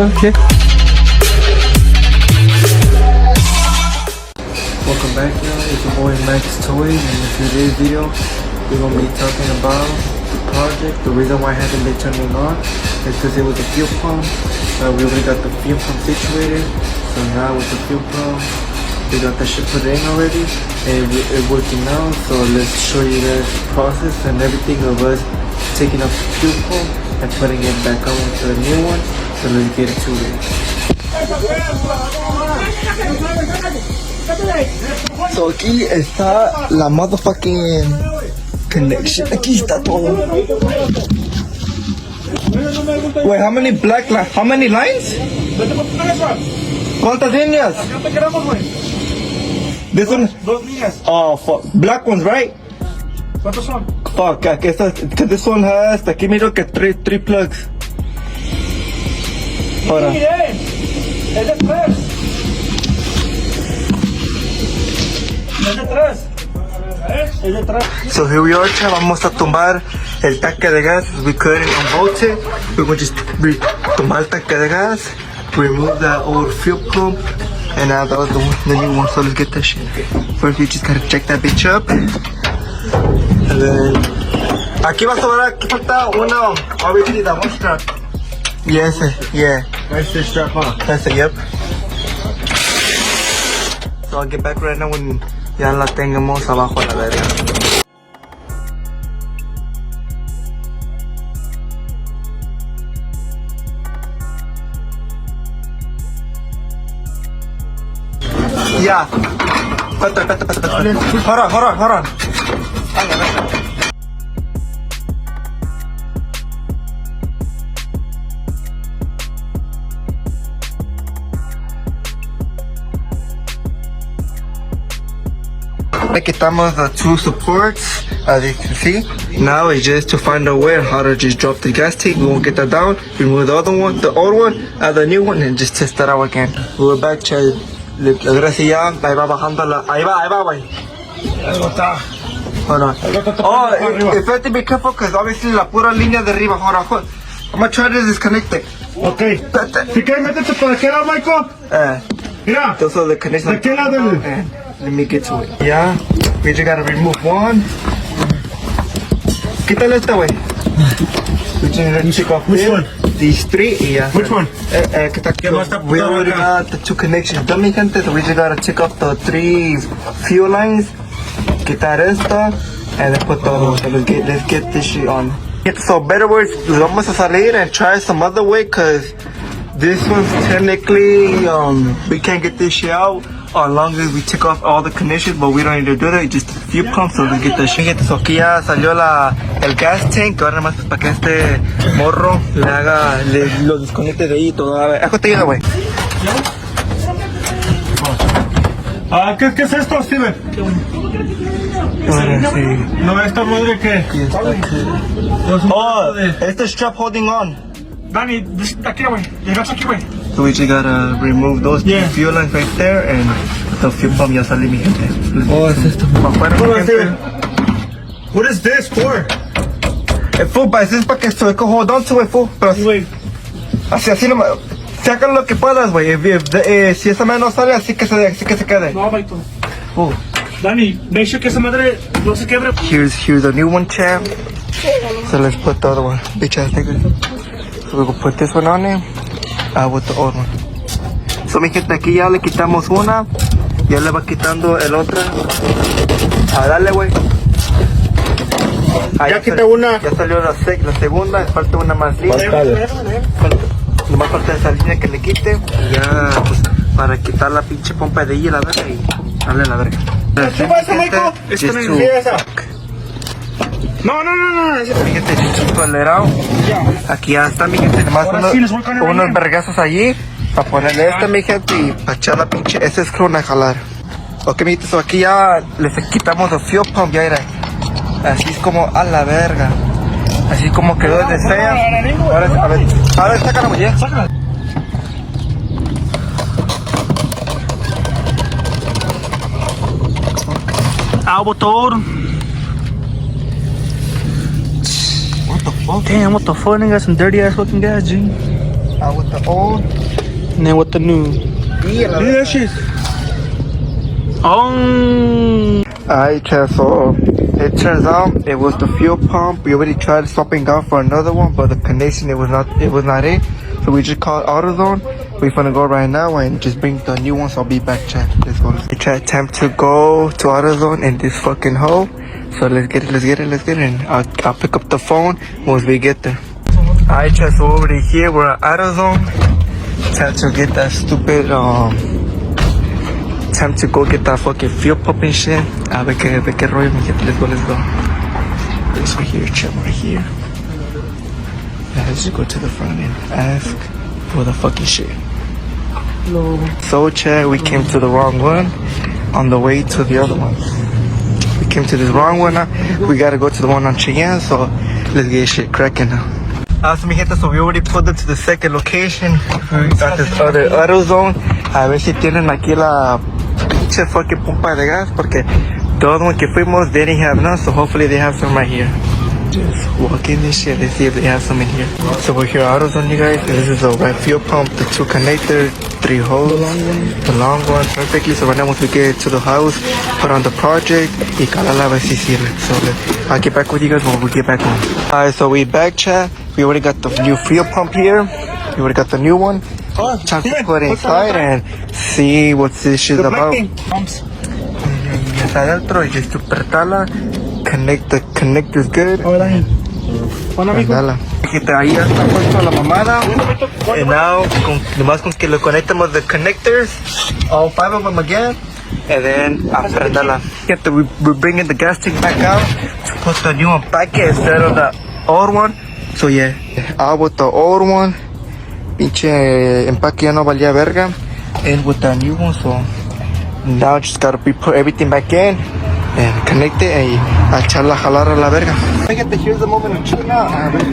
Okay. Welcome back, y'all. It's your boy Max Toys, and in today's video, we're gonna be talking about the project. The reason why I haven't been turning on is because it was a fuel pump. We already got the fuel pump situated, so now with the fuel pump, we got that shit put in already, and it's working now. So let's show you guys the process and everything of us taking off the fuel pump and putting it back on with the new one. So let's get to it. So aquí está la motherfucking connection. Aquí está todo. Wait, how many how many lines? ¿Cuántas líneas? This one? Dos líneas. Oh, fuck. Black ones, right? ¿Cuántos son? Fuck, because this one has, aquí miro que three plugs. Ahora. Mire, es de tres. Es de tres. Es de tres. So here we are, chat. Vamos a tumbar el tanque de gas. We couldn't unbolt it. We're going to just tumbar el tanque de gas, remove that old fuel pump, and now that was the new one. So let's get that shit. First, we just gotta check that bitch up. And then, aquí va a sobrar, aquí falta una, obviously, that one strap. Yes, yeah. That's the strap on. That's it, yep. So I'll get back right now when ya la tengamos abajo a la verga. Yeah. Hold on. Quitamos the two supports, as you can see. Now it's just to find a way how to just drop the gas tank. We won't get that down. Remove the other one, the old one, add the new one, and just test that out again. We're back, chat. La gracia ya, ahí va bajando la... Ahí va, güey. Algo está. Hold on. Oh, if you have to be careful, because obviously la pura línea de arriba. Hold on. I'm gonna try to disconnect it. Ok. Si quieres, métete por aquel lado, Michael. Mira. Those are the connections. ¿De qué lado? Let me get to it. Yeah, we just gotta remove one. Quítale esta, güey. We just need to take off Which one? These three. Yeah. Which one? We already got the two connections done, mi gente. So we just gotta take off the three fuel lines. Quitar esta. And then put todo. So let's get this shit on. So better words, vamos a salir and try some other way, cause this one's technically, we can't get this shit out as long as we take off all the connections, but we don't need to do that, just a few pumps so we get the shit. So aquí ya salió el gas tank, ahora nada más para que este morro lo desconecte de ahí y todo. A ver, te llega, güey. ¿Qué es esto, Steven? Ahora sí. No, esta madre que... Oh, este strap holding on. Dani, aquí, güey. Llegaste aquí, güey. So we just gotta remove those two fuel lines right there, and the fuel pump ya sale, mi gente. Oh, es esto. Hold on, Steven. What is this for? Fool, ese es para que se hold on to it, fool. Pero así nomás. Saca lo que puedas, güey. Si esa madre no sale, así que se quede. No, Michael. Dani, make sure que esa madre no se quiebre. Here's a new one, champ. So let's put the other one. Bitch ass nigga. So we will put this one on there. With the old one. So mi gente, aquí ya le quitamos una. Ya le va quitando el otra. A darle, güey. Ya quité una. Ya salió la segunda. Falta una más línea. Nomás falta esa línea que le quite. Y ya, pues, para quitar la pinche pompa de ahí la verga y darle la verga. ¿Qué pasa, Michael? Esta no es esa. No. Mi gente, chichito acelerado. Aquí ya está, mi gente. Nomás unos vergazos allí. Para ponerle esta, mi gente, y para echar la pinche. Ese es crona a jalar. Ok, mi gente, so aquí ya les quitamos el fuel pump. Ya era. Así es como a la verga. Así como quedó desde fea. Ahora sácala, güey, ya. Sácala. Motor. What the fuck? Damn, what the fuck? Nigga got some dirty ass fucking gas, G. with the old. And then with the new. Mira that shit. Oh. Alright, chat, so it turns out it was the fuel pump. We already tried swapping out for another one, but the connection it was not it. So we just called AutoZone. We're gonna go right now and just bring the new one, so I'll be back, chat. Let's go. Chat, time to go to AutoZone in this fucking hole. So let's get it. And I'll pick up the phone once we get there. Alright, chat, so over here we're at AutoZone. Time to get that stupid time to go get that fucking fuel pump and shit. A ver qué rollo, mi gente. Let's go. This right here, chat, right here. Now let's just go to the front and ask for the fucking shit. Hello. So, chat, we came to the wrong one on the way to the other one. We came to this wrong one now. We gotta go to the one on Cheyenne, so let's get shit cracking now. So mi gente, so we already pulled into the second location. We got this other AutoZone. A ver si tienen aquí la pinche fucking pompa de gas, porque the other one que fuimos, they didn't have none, so hopefully they have some right here. Just walk in this shit, let's see if they have some in here. So we're here at AutoZone, you guys. This is a right fuel pump, the 2 connectors, 3 holes, the long one, perfectly. So right now once we get to the house, put on the project, y cala la si sirve. So I'll get back with you guys when we get back home. Alright, so we back, chat. We already got the new fuel pump here. We already got the new one. Time to put it inside and see what this shit is about. Pumps. Está adentro y just to apretarla. Connect the connector's good. Hola, Dala. Ahí ya está puesto la mamada. And now, nomás con que lo conectamos the connectors, all 5 of them again, and then aprenderla. We're bringing the gas tank back out to put the new one back in instead of the old one. So yeah, out with the old one. Pinche empaque ya no valía verga. And with the new one, so now just gotta put everything back in and connect it y a echarla a jalar a la verga. Fíjate, here's the moment of truth now. A ver,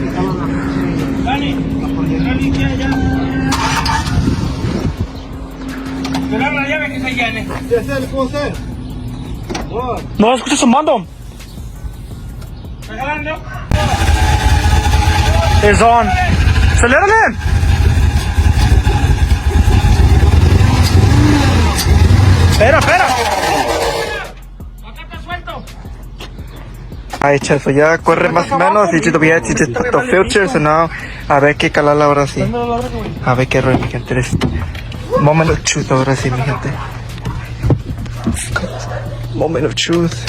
No, escucha sumando. It's on. Acelérale. Espera. Ay, chazo, ya corre más o menos. Y we had to just put the filters, so now a ver qué calarla ahora sí. A ver qué rollo, mi gente. Moment of truth ahora sí, mi gente. Moment of truth.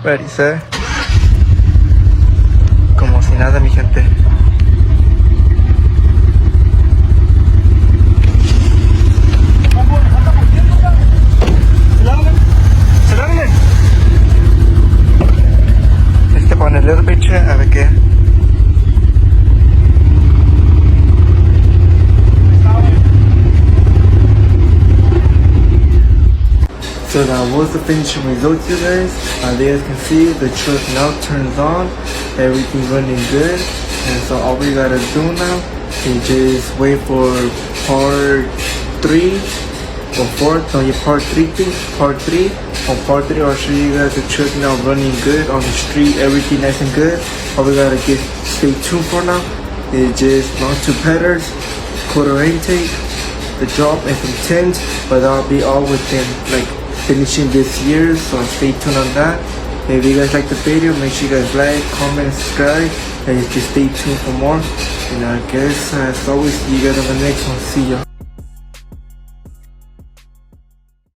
Ready, set. Como si nada, mi gente. On a little bit, a ver qué. So that was the finishing result, you guys. As you guys can see, the truck now turns on. Everything's running good. And so all we gotta do now is just wait for part 3 or 4. No, yeah, part 3 thing. Part 3. On part 3, I'll show you guys the truck now running good on the street. Everything nice and good. All we gotta stay tuned for now is just long 2 pedals, quarter intake, the drop, and some tins. But that'll be all within like finishing this year. So stay tuned on that. If you guys like the video, make sure you guys like, comment, and subscribe, and just stay tuned for more. And I guess as always, see you guys on the next one. See ya.